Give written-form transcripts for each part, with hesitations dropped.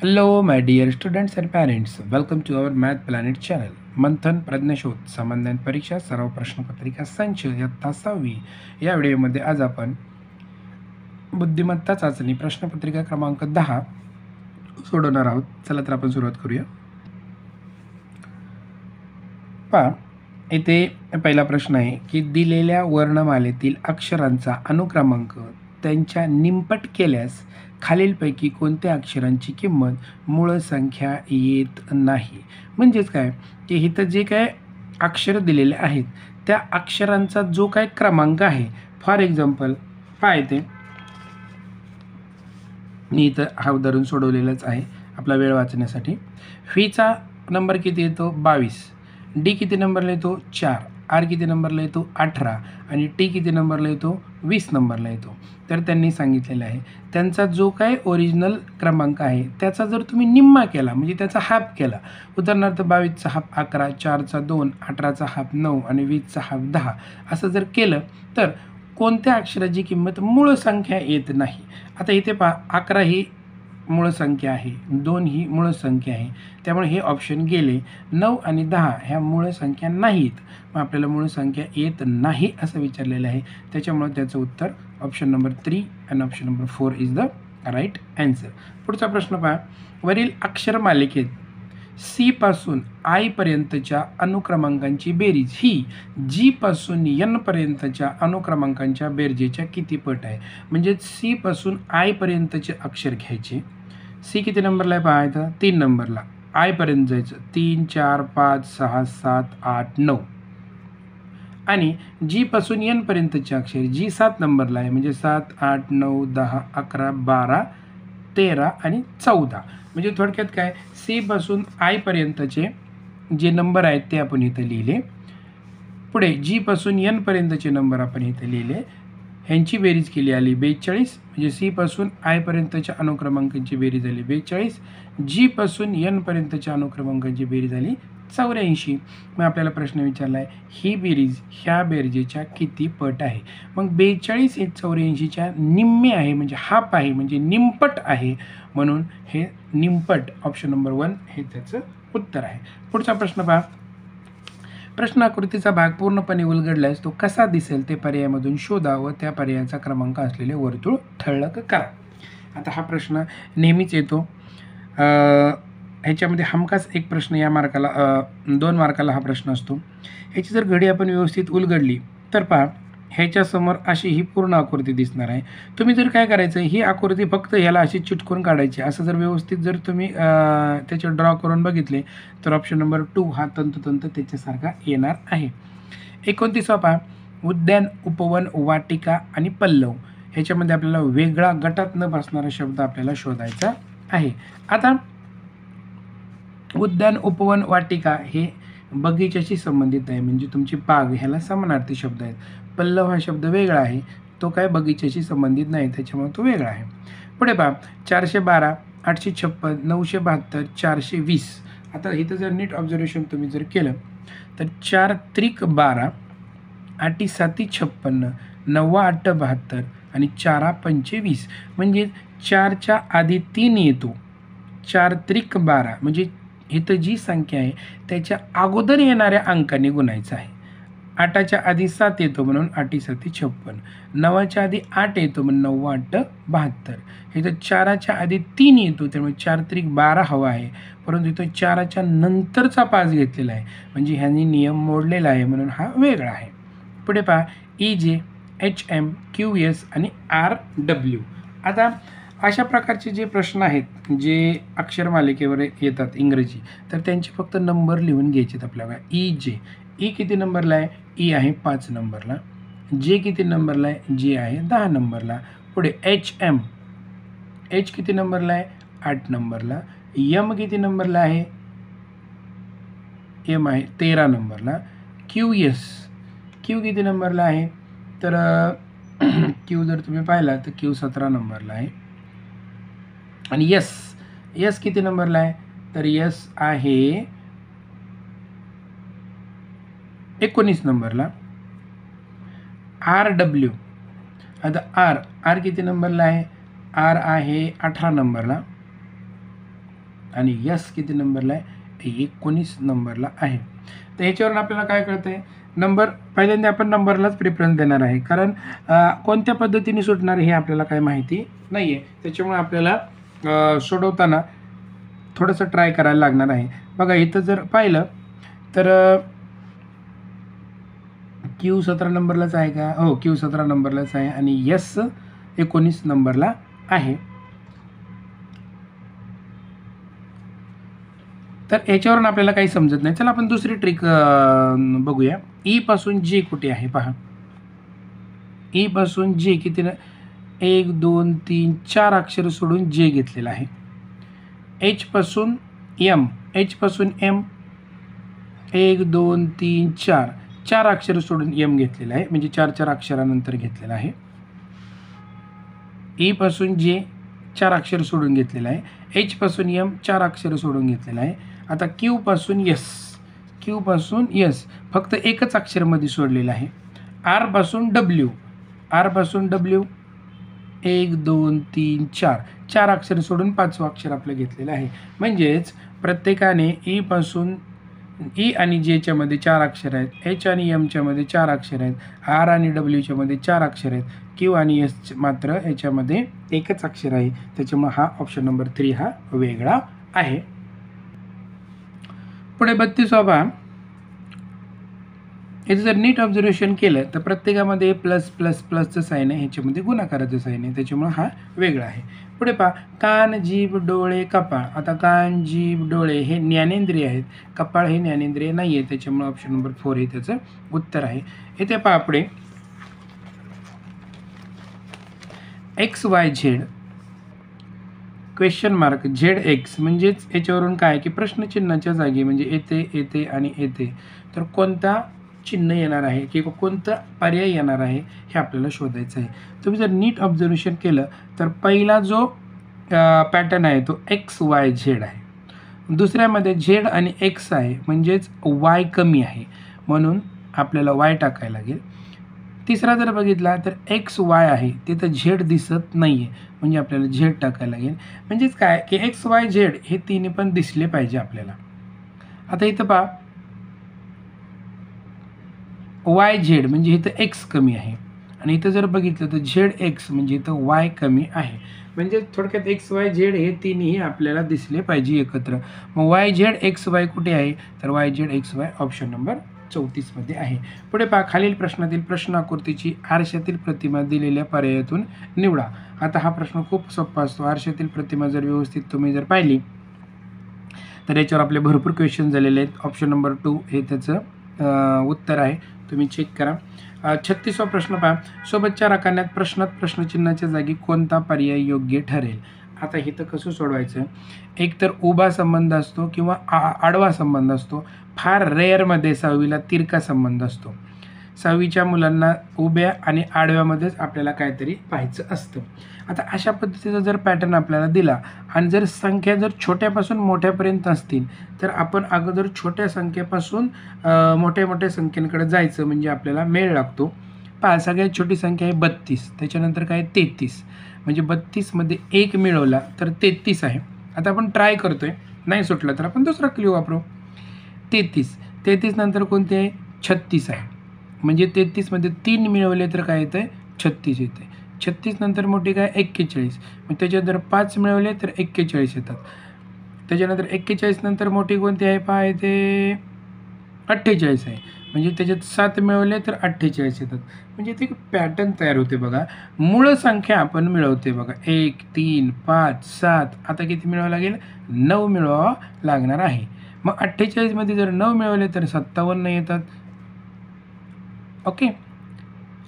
Hello, my dear students and parents. Welcome to our Math Planet channel. मंथन प्रज्ञाशोध सामान्य परीक्षा सराव प्रश्नपत्रिका संच इयत्ता 6वी या व्हिडिओमध्ये आज आपण बुद्धिमत्ता चाचणी प्रश्नपत्रिका क्रमांक 10 सोडवणार आहोत. चला तर आपण सुरुवात करूया. पहा, इथे पहिला प्रश्न आहे की दिलेल्या वर्णमालेतील अक्षरांचा अनुक्रमांक त्यांच्या निमपट केल्यास खालीलपैकी कोणत्या अक्षरांची किंमत मूळ संख्या येत नाही. म्हणजेच काय की इथं जे काय अक्षर दिलेले आहेत त्या अक्षरांचा जो काय क्रमांक आहे, फॉर एक्झाम्पल पहा इथे मी इथं हा उदाहरण सोडवलेलंच आहे आपला वेळ वाचण्यासाठी. फीचा नंबर किती येतो 22, डी किती नंबरला येतो 4, आर किती नंबरला येतो 18 आणि टी किती नंबरला येतो 20 नंबरला येतो. तर त्यांनी सांगितलेलं आहे त्यांचा जो काय ओरिजिनल क्रमांक आहे त्याचा जर तुम्ही निम्मा केला म्हणजे त्याचा हाफ केला, उदाहरणार्थ 22चा हाफ 11, 4चा 2, 18चा हाफ 9 आणि 20चा हाफ 10 असं जर केलं तर कोणत्या अक्षराची किंमत मूळ संख्या येत नाही. आता इथे पहा 11 ही मूळ संख्या आहे, 2 ही मूळ संख्या आहे, त्यामुळे हे ऑप्शन गेले. 9 आणि 10 ह्या मूळ संख्या नाहीत, मग आपल्याला मूळ संख्या येत नाही असं विचारलेलं आहे. त्याच्यामुळे त्याचं उत्तर ऑप्शन नंबर 3 आणि option number 4 is the right answer. पुढचा प्रश्न पहा, वरील अक्षरमालिकेत सी पासून आय पर्यंतच्या अनुक्रमांकांची बेरीज ही जी पासून एन पर्यंतच्या अनुक्रमांकांच्या बेरजेच्या किती पट आहे. म्हणजे सी पासून आय पर्यंतचे अक्षर घ्यायचे. सी किती नंबरला आहे पाहायचं 3 नंबरला, आय पर्यंत जायचं 3, 4, 5, 6, 7, 8, 9 आणि जी पासून एन पर्यंतचे अक्षर जी 7 नंबरला आहे म्हणजे 7, 8, 9, 10, 11, 12, 13 आणि 14. म्हणजे थोडक्यात काय सी पासून आय पर्यंतचे जे नंबर आहेत ते आपण इथं लिहिले. पुढे जी पासून एन पर्यंतचे नंबर आपण इथं लिहिले. ह्यांची बेरीज केली आली 42, म्हणजे सी पासून आय पर्यंतच्या अनुक्रमांकांची बेरीज झाली 42, जी पासून एन पर्यंतच्या अनुक्रमांकांची बेरीज झाली 84. मग आपल्याला प्रश्न विचारला आहे ही बेरीज ह्या बेरजेच्या किती पट आहे. मग 42 हे 84च्या निम्मे आहे म्हणजे हाफ आहे म्हणजे निमपट आहे, म्हणून हे निमपट ऑप्शन नंबर 1 हे त्याचं उत्तर आहे. पुढचा प्रश्न पहा, प्रश्न आकृतीचा भाग पूर्णपणे उलगडल्यास तो कसा दिसेल ते पर्यायामधून शोधा व त्या पर्यायाचा क्रमांक असलेले वर्तुळ ठळक करा. आता हा प्रश्न नेहमीच येतो. ह्याच्यामध्ये हमखास एक प्रश्न या मार्काला 2 मार्काला हा प्रश्न असतो. ह्याची जर घडी आपण व्यवस्थित उलगडली तर पहा ह्याच्यासमोर अशी ही पूर्ण आकृती दिसणार आहे. तुम्ही जर काय करायचं ही आकृती फक्त ह्याला अशी चिटकून काढायची. असं जर व्यवस्थित जर तुम्ही त्याचे ड्रॉ करून बघितले तर ऑप्शन नंबर 2 हा तंतोतंत त्याच्यासारखा येणार आहे. 29 पहा, उद्यान, उपवन, वाटिका आणि पल्लव ह्याच्यामध्ये आपल्याला वेगळा गटात न बसणारा शब्द आपल्याला शोधायचा आहे. आता उद्यान, उपवन, वाटिका हे बगीच्याशी संबंधित आहे म्हणजे तुमची बाग ह्याला समानार्थी शब्द आहेत. पल्लव हा शब्द वेगळा आहे, तो काय बगीच्याशी संबंधित नाही त्याच्यामुळे तो वेगळा आहे. पुढे पहा 412, 856, 972, 420. आता इथं जर नीट ऑब्झर्वेशन तुम्ही जर केलं तर 4 त्रिक 12, 8 7 56, 9 8 72 आणि 4 5 20. म्हणजे 4च्या आधी 3 येतो, 4 त्रिक 12 म्हणजे इथं जी संख्या आहे त्याच्या अगोदर येणाऱ्या अंकाने गुणायचं आहे. 8च्या आधी 7 येतो म्हणून 8 7 56, 9च्या आधी 8 येतो म्हणून 9 8 72. इथं 4च्या आधी 3 येतो त्यामुळे 4 त्रिक 12 हवा आहे, परंतु इथं 4च्या नंतरचा 5 घेतलेला आहे म्हणजे ह्यांनी नियम मोडलेला आहे म्हणून हा वेगळा आहे. पुढे पहा EJ, HM, QS आणि RW. आता अशा प्रकारचे जे प्रश्न आहेत जे अक्षरमालिकेवर येतात इंग्रजी, तर त्यांचे फक्त नंबर लिहून घ्यायचे आपल्याला. EJ, ई किती नंबरला आहे ई आहे 5 नंबरला. जे किती नंबरला आहे जे आहे 10 नंबरला. पुढे HM, एच किती नंबरला आहे 8 नंबरला. M किती नंबरला आहे M आहे 13 नंबरला. QS, Q किती नंबरला आहे तर Q जर तुम्ही पाहिला तर Q 17 नंबरला आहे. आणि यस किती नंबरला आहे तर यस आहे 19 नंबरला. RW, आता आर किती नंबरला आहे आर आहे 18 नंबरला. आणि यस किती नंबरला आहे, 19 नंबरला आहे. तर ह्याच्यावरून आपल्याला काय कळतं आहे, नंबर पहिल्यांदा आपण नंबरलाच प्रिफरन्स देणार आहे, कारण कोणत्या पद्धतीने सुटणार हे आपल्याला काही माहिती नाही आहे. त्याच्यामुळे आपल्याला सोडवताना थोडंसं ट्राय करायला लागणार आहे. बघा इथं जर पाहिलं तर क्यू 17 नंबरलाच आहे का, हो क्यू 17 नंबरलाच आहे आणि यस 19 नंबरला आहे. तर याच्यावरून आपल्याला काही समजत नाही. चला आपण दुसरी ट्रिक बघूया. ई पासून जे कुठे आहे पहा. ई पासून जे किती, 1 2 3 4 अक्षर सोडून जे घेतलेलं आहे. एच पासून एम, एच पासून एम 1 2 3 4 4 अक्षर सोडून एम घेतलेलं आहे, म्हणजे 4 अक्षरानंतर घेतलेलं आहे. ई पासून जे 4 अक्षर सोडून घेतलेलं आहे. एच पासून एम 4 अक्षर सोडून घेतलेलं आहे. आता क्यू पासून यस, क्यू पासून यस फक्त एकच अक्षरमध्ये सोडलेलं आहे. आर पासून डब्ल्यू, आर पासून डब्ल्यू 1 2 3 4 4 अक्षर सोडून 5वं अक्षर आपलं घेतलेलं आहे. म्हणजेच प्रत्येकाने ई पासून, ई आणि जेच्या मध्ये 4 अक्षर आहेत, एच आणि एमच्या मध्ये 4 अक्षर आहेत, आर आणि डब्ल्यूच्या मध्ये 4 अक्षर आहेत, क्यू आणि एस मात्र याच्यामध्ये एकच अक्षर आहे. त्याच्यामुळे हा ऑप्शन नंबर 3 हा वेगळा आहे. पुढे 32 पहा. याचं जर नीट ऑब्झर्वेशन केलं तर प्रत्येकामध्ये प्लस प्लस प्लसचं साईन आहे, ह्याच्यामध्ये गुणाकाराचं साईन आहे, त्याच्यामुळे हा वेगळा आहे. पुढे पहा, कान जीभ डोळे कपाळ. आता कान जीभ डोळे हे ज्ञानेंद्रिय आहेत, कपाळ हे ज्ञानेंद्रिय नाही आहे, त्याच्यामुळे ऑप्शन नंबर 4 हे त्याचं उत्तर आहे. इथे पहा पुढे x Y Z question mark Z x, म्हणजेच याच्यावरून काय की प्रश्नचिन्हाच्या जागी म्हणजे येते येते आणि येते, तर कोणता चिन्ह येणार आहे किंवा कोणता पर्याय येणार आहे हे आपल्याला शोधायचं आहे. तुम्ही जर नीट ऑब्झर्वेशन केलं तर पहिला जो पॅटर्न आहे तो एक्स वाय झेड आहे. दुसऱ्यामध्ये झेड आणि एक्स आहे, म्हणजेच वाय कमी आहे, म्हणून आपल्याला वाय टाकायला लागेल. तिसरा जर बघितला तर एक्स वाय आहे, तिथं झेड दिसत नाही आहे, म्हणजे आपल्याला झेड टाकायला लागेल. म्हणजेच काय की एक्स वाय झेड हे तिन्ही पण दिसले पाहिजे आपल्याला. आता इथं पहा वाय झेड म्हणजे इथं एक्स कमी आहे आणि इथं जर बघितलं तर झेड एक्स म्हणजे इथं वाय कमी आहे. म्हणजे थोडक्यात एक्स वाय झेड हे तिन्ही आपल्याला दिसले पाहिजे एकत्र. मग वाय झेड एक्स वाय कुठे आहे, तर Y Z x Y option number 34 मध्ये आहे. पुढे पहा, खालील प्रश्नातील प्रश्न आकृतीची आरशातील प्रतिमा दिलेल्या पर्यायातून निवडा. आता हा प्रश्न खूप सोपा असतो. आरशातील प्रतिमा जर व्यवस्थित तुम्ही जर पाहिली तर याच्यावर आपले भरपूर क्वेश्चन झालेले आहेत. ऑप्शन नंबर 2 हे त्याचं उत्तर आहे, तुम्ही चेक करा. 36वा प्रश्न पहा, सोबतच्या राखाण्यात प्रश्नात प्रश्नचिन्हाच्या जागी कोणता पर्याय योग्य ठरेल. आता इथं कसं सोडवायचं, एक तर उभा संबंध असतो किंवा आडवा संबंध असतो. फार रेअरमध्ये 6वीला तिरका संबंध असतो. 6वीच्या मुलांना उभ्या आणि आडव्यामध्येच आपल्याला काहीतरी पाहायचं असतं. आता अशा पद्धतीचा जर पॅटर्न आपल्याला दिला आणि जर संख्या जर छोट्यापासून मोठ्यापर्यंत असतील तर आपण अगोदर छोट्या संख्येपासून मोठ्या संख्येकडे जायचं, म्हणजे आपल्याला मेळ लागतो. पहा, सगळ्यात छोटी संख्या आहे 32, त्याच्यानंतर काय 33, म्हणजे 32 मध्ये 1 मिळवला तर 33 आहे. आता आपण ट्राय करतोय, नाही सुटलं तर आपण दुसरा क्ल्यू वापरू. 33 नंतर कोणते आहे 36 आहे, म्हणजे 33 मध्ये 3 मिळवले तर काय येतं 36 येते. 36 नंतर मोठी काय 41, मग त्याच्यात जर 5 मिळवले तर 41 येतात. त्याच्यानंतर 41 नंतर मोठी कोणती आहे पहा, येते 48 आहे, म्हणजे त्याच्यात 7 मिळवले तर 48 येतात. म्हणजे ते पॅटर्न तयार होते बघा. मूळ संख्या आपण मिळवते बघा, 1 3 5 7, आता किती मिळवावं लागेल 9 मिळवावं लागणार आहे. मग 48 मध्ये जर 9 मिळवले तर 57 येतात. ओके,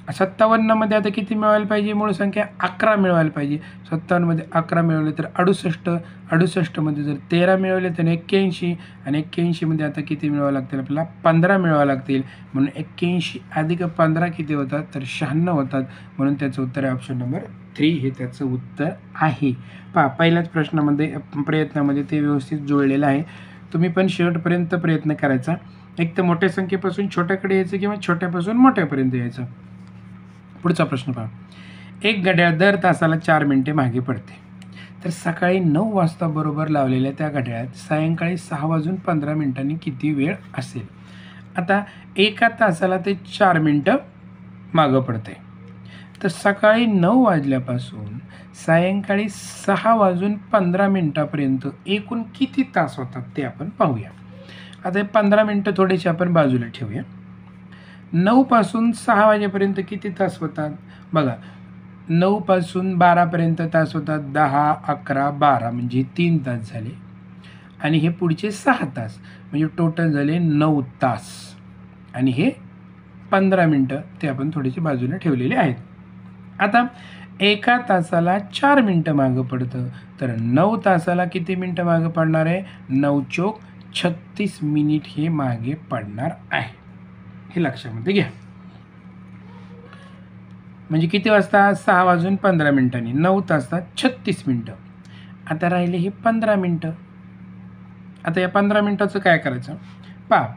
57 मध्ये आता किती मिळवायला पाहिजे, मूळ संख्या 11 मिळवायला पाहिजे. 57 मध्ये 11 मिळवले तर 68, 68 मध्ये जर 13 मिळवले तर 81, आणि 81 मध्ये आता किती मिळवावं लागतील आपल्याला 15 मिळवावं लागतील. म्हणून 81 अधिक 15 किती होतात तर 96 होतात. म्हणून त्याचं उत्तर आहे ऑप्शन नंबर 3 हे त्याचं उत्तर आहे. पहा, पहिल्याच प्रयत्नामध्ये ते व्यवस्थित जुळलेलं आहे. तुम्ही पण शेवटपर्यंत प्रयत्न करायचा. एक तर मोठ्या संख्येपासून छोट्याकडे यायचं किंवा छोट्यापासून मोठ्यापर्यंत यायचं. पुढचा प्रश्न पहा, एक घड्याळ दर तासाला 4 मिनिटे मागे पडते. तर सकाळी 9 वाजता बरोबर लावलेल्या त्या घड्याळात सायंकाळी 6:15 किती वेळ असेल? आता एका तासाला ते 4 मिनटं मागं पडते. तर सकाळी 9 वाजल्यापासून सायंकाळी 6:15 एकूण किती तास होतात ते आपण पाहूया. आता हे 15 मिनटं थोडेसे आपण बाजूला ठेवूया. 9 पासून 6 वाजेपर्यंत किती तास होतात? बघा, 9 पासून 12 पर्यंत तास होतात. 10, 11, 12 म्हणजे 3 तास झाले आणि हे पुढचे 6 तास म्हणजे टोटल झाले 9 तास आणि हे 15 मिनटं ते आपण थोडेसे बाजूला ठेवलेले आहेत. आता एका तासाला 4 मिनटं मागं पडतं, तर 9 तासाला किती मिनटं मागं पडणार आहे? 9 चोक 36 मिनिट हे मागे पडणार आहे. हे लक्षामध्ये घ्या. म्हणजे किती वाजता? 6:15 9 तासात 36 मिनटं. आता राहिले हे 15 मिनटं. आता या 15 मिनटाचं काय करायचं? पहा,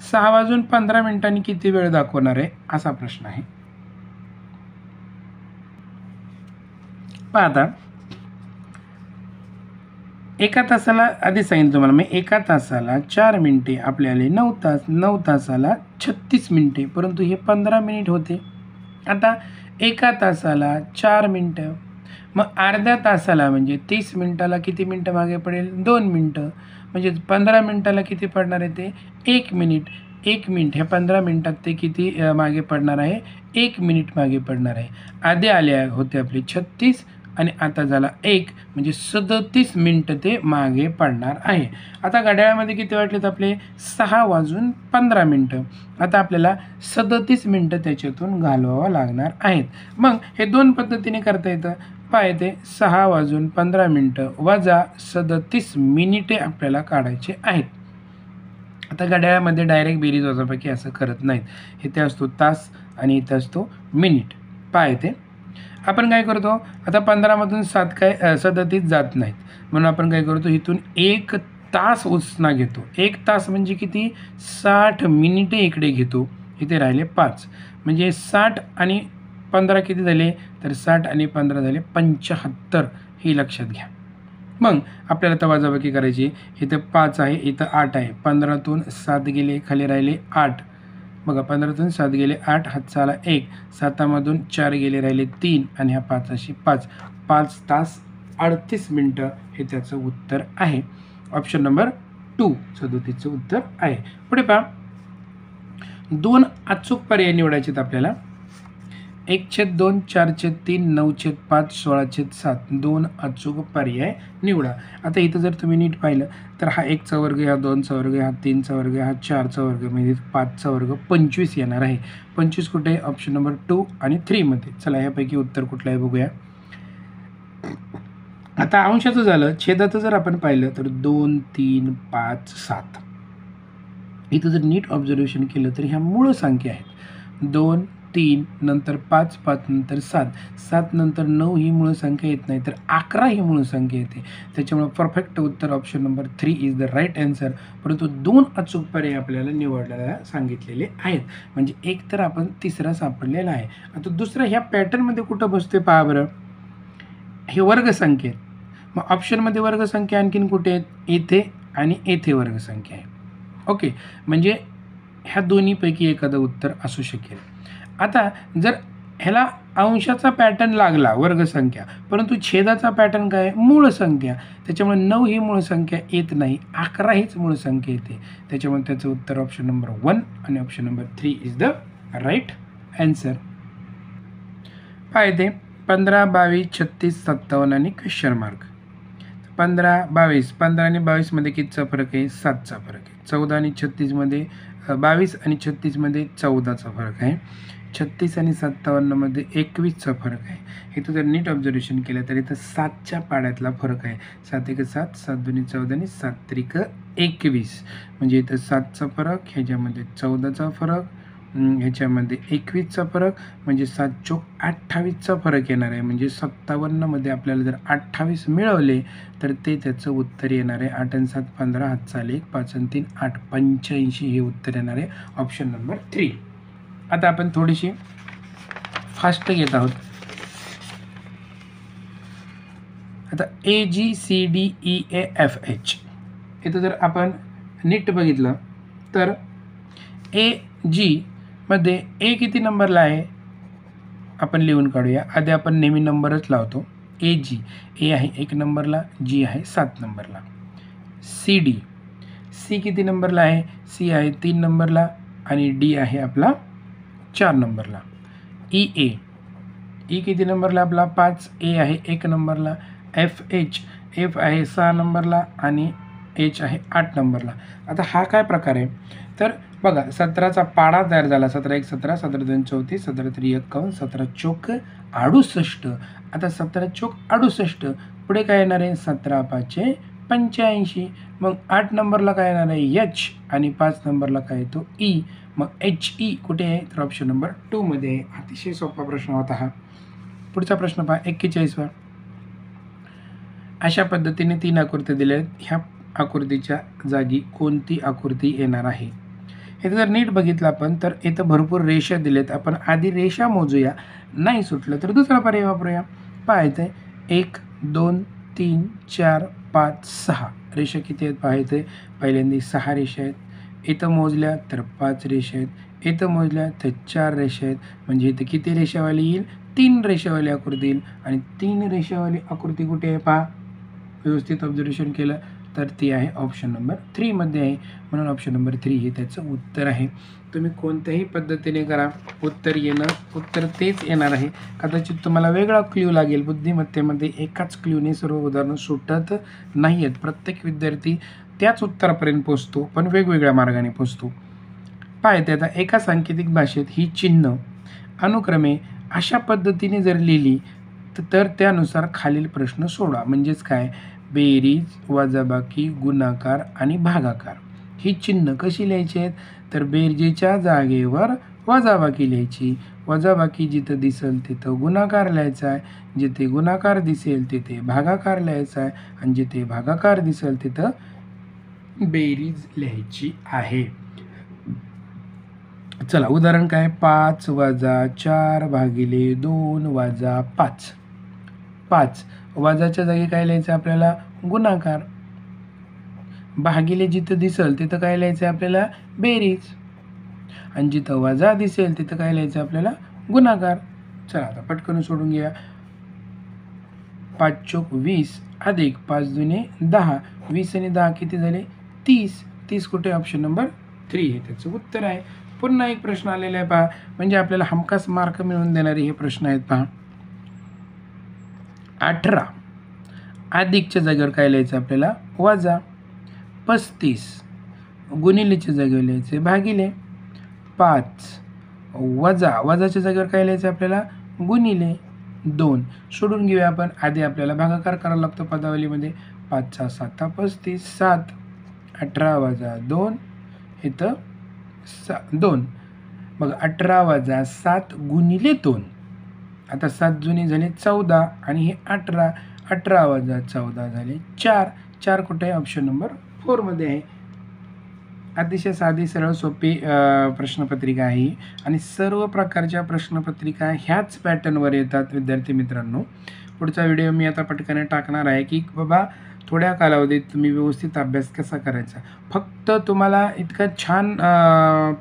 6:15 किती वेळ दाखवणार आहे असा प्रश्न आहे. पहा आता एका तासाला आधी सांगितलं तुम्हाला मी, एका तासाला 4 मिनिटे आपल्याला 9 तास, 9 तासाला 36 मिनिटे, परंतु हे 15 मिनिट होते. आता एका तासाला 4 मिनटं, मग अर्ध्या तासाला म्हणजे 30 मिनटाला किती मिनटं मागे पडेल? 2 मिनटं. म्हणजे 15 मिनटाला किती पडणार आहे ते? 1 मिनिट. 1 मिनिट ह्या 15 मिनटात ते किती मागे पडणार आहे? 1 मिनिट मागे पडणार आहे. आधी आले होते आपले 36 आणि आता झाला 1 म्हणजे 37 मिनटं ते मागे पडणार आहे. आता घड्याळामध्ये किती वाटलेत आपले? 6:15. आता आपल्याला 37 मिनटं त्याच्यातून घालवावं लागणार आहेत. मग हे 2 पद्धतीने करता येतं. पहा येते 6:15 वजा 37 मिनिटे आपल्याला काढायचे आहेत. आता घड्याळामध्ये डायरेक्ट बेरीज वजाबाकी असं करत नाहीत. इथे असतो तास आणि इथे असतो मिनिट. पहा येते आपण काय करतो? आता 15मधून 37 जात नाहीत, म्हणून आपण काय करतो? इथून 1 तास उसना घेतो. 1 तास म्हणजे किती? 60 मिनिटे इकडे घेतो. इथे राहिले 5 म्हणजे 60 आणि 15 किती झाले? तर 60 आणि 15 झाले 75. हे लक्षात घ्या. मग आपल्याला आता वजाबाकी करायची. इथं 5 आहे, इथं 8 आहे. 15तून 7 गेले, खाली राहिले 8. बघा, 15तून 7 गेले 8, हातचा आला 1. 7मधून 4 गेले, राहिले 3 आणि ह्या 5 5. 5 तास 38 मिनटं हे त्याचं उत्तर आहे. ऑप्शन नंबर 2 37चं उत्तर आहे. पुढे पहा, 2 अचूक पर्याय निवडायचे आहेत आपल्याला. 1/2, 4/3, 9/5, 16/7 2 अचूक पर्याय निवडा. आता इथं जर तुम्ही नीट पाहिलं तर हा 1चा वर्ग, हा 2चा वर्ग, हा 3चा वर्ग, हा 4चा वर्ग म्हणजे 5चा वर्ग 25 येणार आहे. 25 कुठे आहे? ऑप्शन नंबर 2 आणि 3 मध्ये. चला ह्यापैकी उत्तर कुठलं आहे बघूया. आता अंशाचं झालं, छेदाचं जर आपण पाहिलं तर 2, 3, 5, 7. इथं जर नीट ऑब्झर्वेशन केलं तर ह्या मूळ संख्या आहेत. 2, 3 नंतर 5, 5 नंतर 7, 7 नंतर 9 ही मूळ संख्या येत नाही, तर 11 ही मूळ संख्या येते. त्याच्यामुळे परफेक्ट उत्तर option number 3 is the right answer. परंतु 2 अचूक पर्याय आपल्याला निवडायला सांगितलेले आहेत. म्हणजे एक तर आपण तिसरा सापडलेला आहे. आता दुसरा ह्या पॅटर्नमध्ये कुठं बसते पहा बरं. हे वर्गसंख्या आहेत. मग ऑप्शनमध्ये वर्गसंख्या आणखीन कुठे आहेत? येथे आणि येथे वर्गसंख्या आहे. ओके, म्हणजे ह्या दोन्हीपैकी एखादं उत्तर असू शकेल. आता जर ह्याला अंशाचा पॅटर्न लागला वर्गसंख्या, परंतु छेदाचा पॅटर्न काय? मूळ संख्या. त्याच्यामुळे 9 ही मूळ संख्या येत नाही, 11 हीच मूळ संख्या येते. त्याच्यामुळे त्याचं उत्तर ऑप्शन नंबर 1 आणि option number 3 is the right answer. पाहिजे 15, 22, 36, 57 आणि क्वेश्चन मार्क. 15, 22. 15 आणि 22मध्ये कितीचा फरक आहे? 7चा फरक आहे. 14 आणि 36मध्ये 22 आणि 36मध्ये 14चा फरक आहे. 36 आणि 57मध्ये 21चा फरक आहे. इथं जर नीट ऑब्झर्वेशन केलं तर इथं 7च्या पाड्यातला फरक आहे. 7 1 7, 7 2 14 आणि 7 3 21. म्हणजे इथं 7चा फरक, ह्याच्यामध्ये 14चा फरक, ह्याच्यामध्ये 21चा फरक, म्हणजे 7 चोक 28चा फरक येणार आहे. म्हणजे 57मध्ये आपल्याला जर 28 मिळवले तर ते त्याचं उत्तर येणार आहे. 8 आणि 7 15, हातचा आले 1, 5 आणि 3 8, 85 हे उत्तर येणार आहे. Option number 3. आता आपण थोडीशी फास्ट घेत आहोत. आता AGCDEAFH इथं जर आपण नीट बघितलं तर AG मध्ये ए किती नंबरला आहे आपण लिहून काढूया. आधी आपण नेहमी नंबरच लावतो. AG ए आहे 1 नंबरला, G आहे 7 नंबरला. CD C किती नंबरला आहे? C आहे 3 नंबरला आणि D आहे आपला 4 नंबरला. EA E किती नंबरला आपला 5, A आहे 1 नंबरला. FH F आहे 6 नंबरला आणि H आहे 8 नंबरला. आता हा काय प्रकार आहे तर बघा 17चा पाडा तयार झाला. 17 1 17, 17 2 34, 17 3 51, 17 चौक 68. आता 17 चौक 68 पुढे काय येणार आहे 17 5 85. मग 8 नंबरला काय येणार आहे H आणि 5 नंबरला काय येतो E. मग HE कुठे आहे तर ऑप्शन नंबर 2 मध्ये आहे. अतिशय सोपा प्रश्न होता हा. पुढचा प्रश्न पहा 41वा. अशा पद्धतीने 3 आकृत्या दिल्या आहेत. ह्या आकृतीच्या जागी कोणती आकृती येणार आहे? इथं जर नीट बघितलं आपण तर इथं भरपूर रेषा दिलेत. आपण आधी रेषा मोजूया, नाही सुटलं तर दुसरा पर्याय वापरूया. पाहायचं 1 2 3 4 5 6 रेषा किती आहेत पाहायचं. पहिल्यांदा 6 रेषा आहेत. इथं मोजल्या तर 5 रेषा आहेत. इथं मोजल्या तर 4 रेषा आहेत. म्हणजे इथं किती रेषावाली येईल 3 रेषावाली आकृती येईल. आणि 3 रेषावाली आकृती कुठे आहे पहा. व्यवस्थित ऑब्झर्वेशन केलं तर ती आहे ऑप्शन नंबर 3 मध्ये आहे. म्हणून ऑप्शन नंबर 3 हे त्याचं उत्तर आहे. तुम्ही कोणत्याही पद्धतीने करा उत्तर तेच येणार आहे. कदाचित तुम्हाला वेगळा क्ल्यू लागेल. बुद्धिमत्तेमध्ये एकाच क्ल्यूने सर्व उदाहरणं सुटत नाही आहेत. प्रत्येक विद्यार्थी त्याच उत्तरापर्यंत पोचतो पण वेगवेगळ्या मार्गाने पोचतो. पाहते आता एका सांकेतिक भाषेत ही चिन्ह अनुक्रमे अशा पद्धतीने जर लिहिली तर त्यानुसार खालील प्रश्न सोडवा. म्हणजेच काय बेरीज, वजाबाकी, गुणाकार आणि भागाकार. ही चिन्ह कशी लिहायची आहेत तर बेरजेच्या जागेवर वजाबाकी लिहायची. वजाबाकी जिथं दिसेल तिथं गुणाकार लिहायचा आहे. जिथे गुणाकार दिसेल तिथे भागाकार लिहायचा आहे आणि जिथे भागाकार दिसेल तिथं बेरीज लिहायची आहे. चला उदाहरण काय 5 - 4 भागिले 2 - 5. 5 वजाच्या जागी काय लिहायचं आपल्याला गुणाकार. भागिले जिथं दिसेल तिथं काय लिहायचं आपल्याला बेरीज. आणि जिथं वजा दिसेल तिथं काय लिहायचं आपल्याला गुणाकार. चला आता पटकन सोडून घ्या. 5 चौक 20 अधिक 5 दुने 10. 20 आणि 10 किती झाले 30. 30 कुठे ऑप्शन नंबर 3 हे त्याचं उत्तर आहे. पुन्हा एक प्रश्न आलेला आहे पहा. म्हणजे आपल्याला हमखास मार्क मिळवून देणारे हे प्रश्न आहेत पहा. 18 अधिकच्या जागेवर काय लिहायचं आपल्याला वजा. 35 गुणिलेच्या जागेवर लिहायचे भागिले. 5 वजाच्या जागेवर काय लिहायचं आपल्याला गुणिले. 2 सोडून घेऊया आपण. आधी आपल्याला भागाकार करावा लागतो पदावलीमध्ये. 5 × 7 = 35. 7 18 - 2 इथं 2. मग 18 - 7 गुणिले 2. आता 7 जुने झाले 14 आणि हे 18. 18 - 14 झाले 4. 4 कुठे आहे ऑप्शन नंबर 4 मध्ये आहे. अतिशय साधी सरळ सोपी प्रश्नपत्रिका आहे आणि सर्व प्रकारच्या प्रश्नपत्रिका ह्याच पॅटर्नवर येतात विद्यार्थी मित्रांनो. पुढचा व्हिडिओ मी आता पटकन टाकणार आहे की बाबा थोड्या कालावधीत तुम्ही व्यवस्थित अभ्यास कसा करायचा. फक्त तुम्हाला इतका छान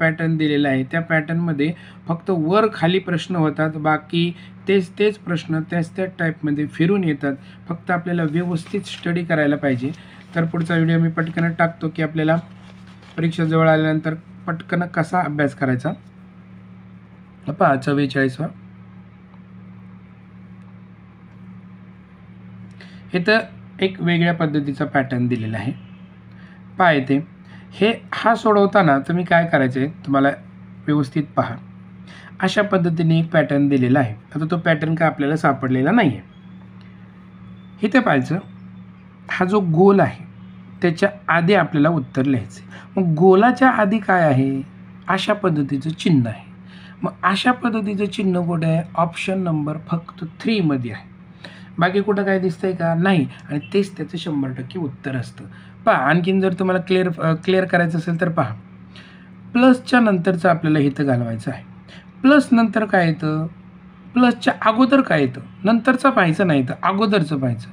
पॅटर्न दिलेला आहे. त्या पॅटर्नमध्ये फक्त वर खाली प्रश्न होतात. बाकी तेच प्रश्न त्याच टाईपमध्ये फिरून येतात. फक्त आपल्याला व्यवस्थित स्टडी करायला पाहिजे. तर पुढचा व्हिडिओ मी पटकन टाकतो की आपल्याला परीक्षा जवळ आल्यानंतर पटकन कसा अभ्यास करायचा. पहा 44वा. इथं एक वेगळ्या पद्धतीचा पॅटर्न दिलेला आहे. पहा इथे हा सोडवताना तुम्ही काय करायचं आहे तुम्हाला व्यवस्थित पहा. अशा पद्धतीने एक पॅटर्न दिलेला आहे. आता तो पॅटर्न काय आपल्याला सापडलेला नाही आहे. इथे पाहायचं हा जो गोल आहे त्याच्या आधी आपल्याला उत्तर लिहायचं. मग गोलाच्या आधी काय आहे अशा पद्धतीचं चिन्ह आहे. मग अशा पद्धतीचं चिन्ह कुठे आहे ऑप्शन नंबर फक्त 3 मध्ये आहे. बाकी कुठं काय दिसतंय का नाही. आणि तेच त्याचं 100% उत्तर असतं. पहा आणखीन जर तुम्हाला क्लिअर करायचं असेल तर पहा प्लसच्या नंतरचं आपल्याला इथं घालवायचं आहे. प्लस नंतर काय येतं प्लसच्या अगोदर काय येतं नंतरचं पाहायचं नाही तर अगोदरचं पाहायचं.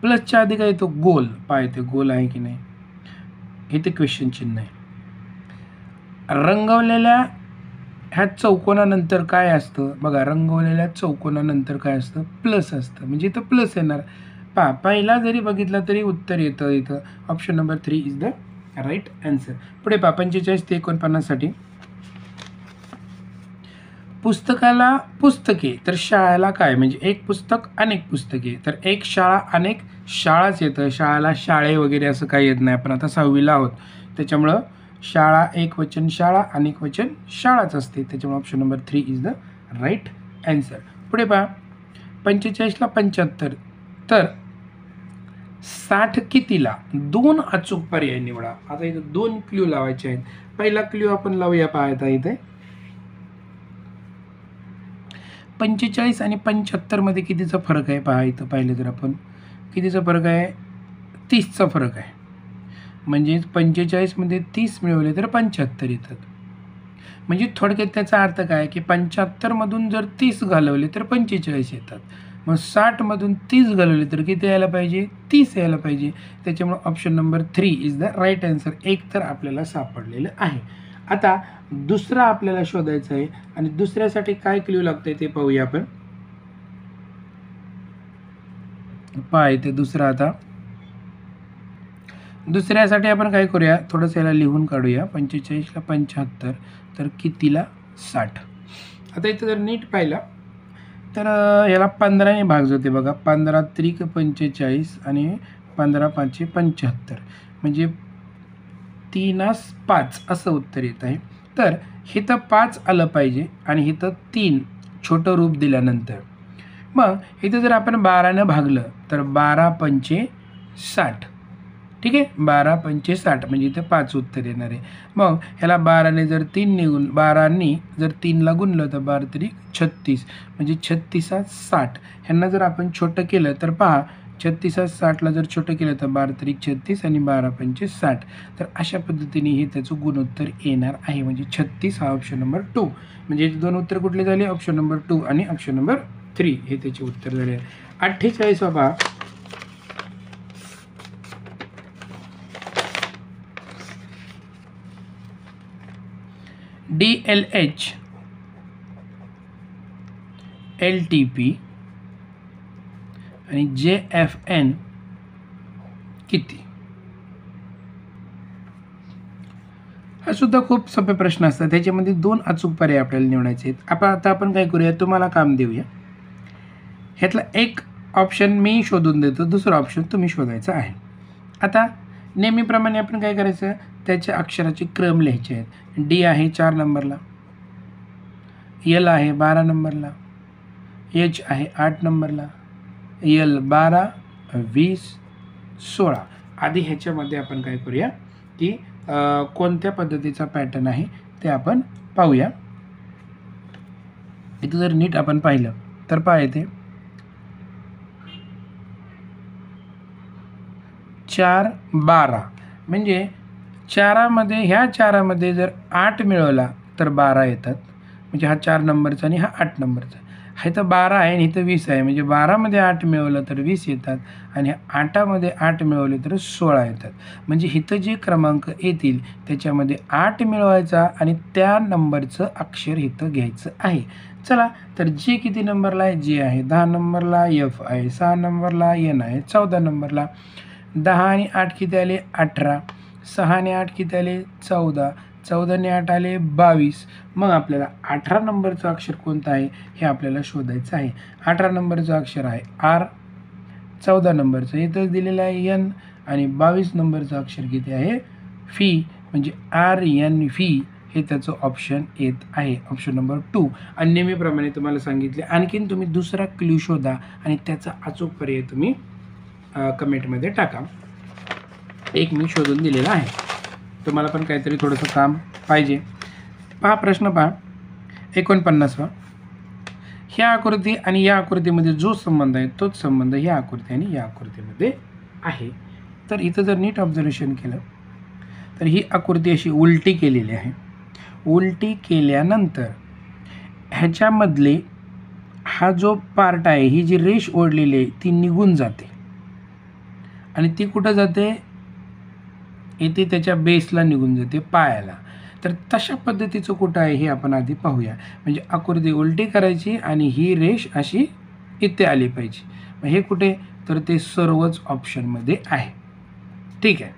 प्लसच्या आधी काय येतो गोल, पाय ते गोल आहे की नाही हे ते क्वेश्चन चिन्ह आहे. रंगवलेल्या ह्या चौकोनानंतर काय असतं बघा, रंगवलेल्या चौकोनानंतर काय असतं प्लस असतं, म्हणजे इथं प्लस येणार. पहिला जरी बघितला तरी उत्तर येतं इथं. Option number 3 is the right answer. पुढे 45 ते 49 साठी पुस्तकाला पुस्तके तर शाळेला काय, म्हणजे एक पुस्तक अनेक पुस्तके, तर एक शाळा अनेक शाळाच येतं. शाळेला शाळे वगैरे असं काही येत नाही. आपण आता 6वीला आहोत त्याच्यामुळं शाळा एक वचन शाळा, अनेक वचन शाळाच असते. त्याच्यामुळे option number 3 is the right answer. पुढे पहा 45ला 75 तर 60 कितीला, 2 अचूक पर्याय निवडा. आता इथं 2 क्ल्यू लावायचे आहेत. पहिला क्ल्यू आपण लावूया. पाहता इथे 45 आणि 75 मध्ये कितीचा फरक आहे पहा. इथं पाहिलं तर आपण कितीचा फरक आहे, 30चा फरक आहे. म्हणजे 45 मध्ये 30 मिळवले तर 75 येतात. म्हणजे थोडक्यात त्याचा अर्थ काय की 75 मधून जर 30 घालवले तर 45 येतात. मग 60 मधून 30 घालवले तर किती यायला पाहिजे, 30 यायला पाहिजे. त्याच्यामुळे option number 3 is the right answer. एक तर आपल्याला सापडलेलं आहे. आता दुसरा आपल्याला शोधायचा आहे आणि दुसऱ्यासाठी काय क्ल्यू लागतंय ते पाहूया आपण. पहा इथे दुसरा, आता दुसऱ्यासाठी आपण काय करूया, थोडंसं याला लिहून काढूया. 45ला 75 तर कितीला 60. आता इथं जर नीट पाहिलं तर याला 15ने भाग जाते बघा. 15 त्रिक 45 आणि 15 5 75, म्हणजे 3 5 असं उत्तर येत आहे. तर इथं 5 आलं पाहिजे आणि इथं 3 छोटं रूप दिल्यानंतर मग इथं जर आपण 12ने भागलं तर 12 पंचे 60. ठीक आहे, 12 पंचे 60 म्हणजे इथं 5 उत्तर येणार आहे. मग ह्याला 12ने जर 3 निघून 12नी जर 3ला गुणलं तर 12 त्रिक 36, म्हणजे 36 60. ह्यांना जर आपण छोटं केलं तर पहा 36 60ला जर छोटं केलं तर 12 त्रिक 36 आणि 12 पंचे 60. तर अशा पद्धतीने हे त्याचं गुणोत्तर येणार आहे. म्हणजे 36 हा ऑप्शन नंबर 2. म्हणजे 2 उत्तर कुठले झाले, ऑप्शन नंबर 2 आणि ऑप्शन नंबर 3 हे त्याचे उत्तर झाले. 48 पहा DLH LTP आणि JFN किती. हा सुद्धा खूप सोपे प्रश्न असतात. त्याच्यामध्ये 2 अचूक पर्याय आपल्याला निवडायचे आहेत. आता आपण काय करूया, तुम्हाला काम देऊया. ह्यातला एक ऑप्शन मी शोधून देतो, दुसरा ऑप्शन तुम्ही शोधायचा आहे. आता नेहमीप्रमाणे आपण काय करायचं, त्याच्या अक्षराचे क्रम लिहायचे आहेत. D आहे 4 नंबरला, L आहे 12 नंबरला, H आहे 8 नंबरला, L 12 20 16. आधी ह्याच्यामध्ये आपण काय करूया की कोणत्या पद्धतीचा पॅटर्न आहे ते आपण पाहूया. इथं जर नीट आपण पाहिलं तर पहा येते 4 12, म्हणजे ह्या चारामध्ये जर 8 मिळवला तर 12 येतात. म्हणजे हा 4 नंबरचा आणि हा 8 नंबरचा. हा इथं 12 आहे आणि इथं 20 आहे, म्हणजे 12मध्ये 8 मिळवलं तर 20 येतात आणि 8मध्ये 8 मिळवले तर 16 येतात. म्हणजे इथं जे क्रमांक येतील त्याच्यामध्ये 8 मिळवायचा आणि त्या नंबरचं अक्षर इथं घ्यायचं आहे. चला तर जे किती नंबरला आहे, जे आहे 10 नंबरला, F आहे 6 नंबरला, N आहे 14 नंबरला. 10 आणि 8 किती आले 18, 6 ने 8 किती आले 14, 14 ने 8 आले 22. मग आपल्याला 18 नंबरचं अक्षर कोणतं आहे हे आपल्याला शोधायचं आहे. 18 नंबरचं अक्षर आहे R, 14 नंबरचं इथंच दिलेलं आहे N आणि 22 नंबरचं अक्षर किती आहे फी, म्हणजे RNV हे त्याचं ऑप्शन येत आहे, ऑप्शन नंबर 2. आणि नेहमीप्रमाणे तुम्हाला सांगितले आणखीन तुम्ही दुसरा क्ल्यू शोधा आणि त्याचा अचूक पर्याय तुम्ही कमेंटमध्ये टाका. एक मी शोधून दिलेला आहे, तुम्हाला पण काहीतरी थोडंसं काम पाहिजे. पहा प्रश्न पहा 49वा. ह्या आकृती आणि या आकृतीमध्ये जो संबंध आहे तोच संबंध ह्या आकृती आणि या आकृतीमध्ये आहे. तर इथं जर नीट ऑब्झर्वेशन केलं तर ही आकृती अशी उलटी केलेली आहे. उलटी केल्यानंतर ह्याच्यामधले हा जो पार्ट आहे, ही जी रेष ओढलेली आहे ती निघून जाते. आणि ती कुठं जाते, इथे त्याच्या बेसला निघून जाते, पायाला. तर तशा पद्धतीचं कुठं आहे हे आपण आधी पाहूया. म्हणजे आकृती उलटी करायची आणि ही रेष अशी इथे आली पाहिजे. मग हे कुठे, तर ते सर्वच ऑप्शनमध्ये आहे. ठीक आहे.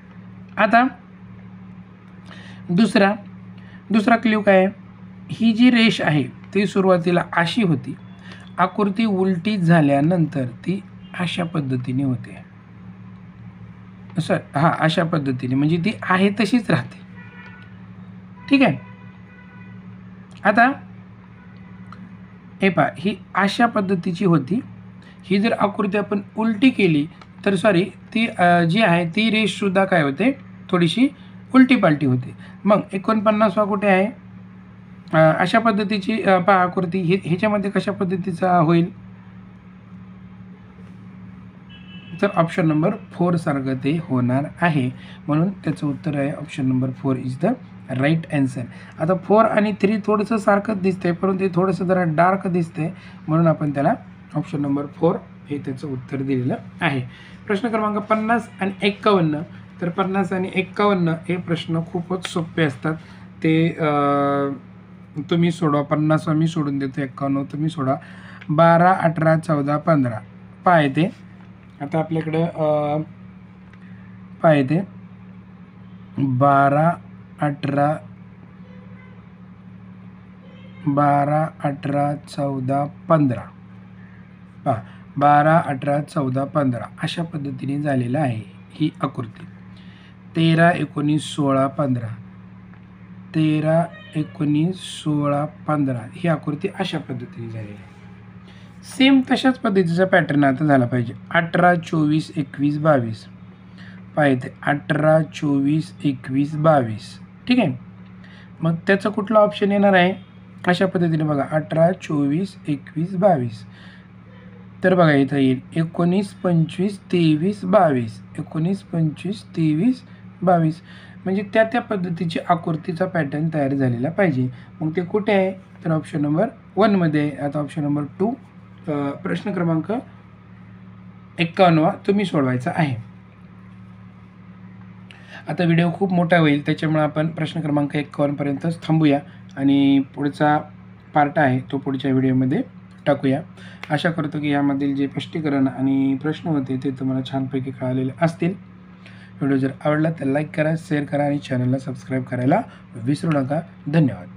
आता दुसरा क्ल्यू काय आहे, ही जी रेष आहे ती सुरुवातीला अशी होती, आकृती उलटी झाल्यानंतर ती अशा पद्धतीने होते. अशा पद्धतीने, म्हणजे ती आहे तशीच राहते. ठीक आहे. आता हे पहा, ही अशा पद्धतीची होती. ही जर आकृती आपण उलटी केली तर ती जी आहे ती रेषसुद्धा काय होते, थोडीशी उलटी पालटी होते. मग 49वा कुठे आहे, अशा पद्धतीची पहा आकृती, ह्याच्यामध्ये कशा पद्धतीचा होईल, तर ऑप्शन नंबर 4 सारखं ते होणार आहे. म्हणून त्याचं उत्तर आहे option number 4 is the right answer. आता 4 आणि 3 थोडंसं सारखंच दिसतंय, परंतु ते थोडंसं जरा डार्क दिसतंय, म्हणून आपण त्याला ऑप्शन नंबर 4 हे त्याचं उत्तर दिलेलं आहे. प्रश्न क्रमांक 50 आणि 51. तर 50 आणि 51 हे प्रश्न खूपच सोपे असतात. ते तुम्ही सोडवा. 50 मी सोडून देतो, 51 तुम्ही सोडा. 12, 18, 14, 15 पहा येते. आता आपल्याकडं पहा येते 12, 18, 14, 15 पहा, 12, 18, 14, 15 अशा पद्धतीने झालेलं आहे ही आकृती. 13, 19, 16, 15 13, 19, 16, 15 ही आकृती अशा पद्धतीने झालेली आहे. सेम तशाच पद्धतीचा पॅटर्न आता झाला पाहिजे. 18, 24, 21, 22 पाहिजे. 18, 24, 21, 22 ठीक आहे. मग त्याचं कुठला ऑप्शन येणार आहे, अशा पद्धतीने बघा. 18, 24, 21, 22 तर बघा इथं येईल 19, 25, 23, 22 19, 25, 23, 22 म्हणजे त्या पद्धतीची आकृतीचा पॅटर्न तयार झालेला पाहिजे. मग ते कुठे आहे, तर ऑप्शन नंबर 1मध्ये. आता ऑप्शन नंबर 2 प्रश्न क्रमांक 51 तुम्ही सोडवायचा आहे. आता व्हिडिओ खूप मोठा होईल, त्याच्यामुळे आपण प्रश्न क्रमांक 51 पर्यंतच थांबूया आणि पुढचा पार्ट आहे तो पुढच्या व्हिडिओमध्ये टाकूया. आशा करतो की यामधील जे स्पष्टीकरण आणि प्रश्न होते ते तुम्हाला छानपैकी कळालेले असतील. व्हिडिओ जर आवडला तर लाईक करा, शेअर करा आणि चॅनलला सबस्क्राईब करायला विसरू नका. धन्यवाद.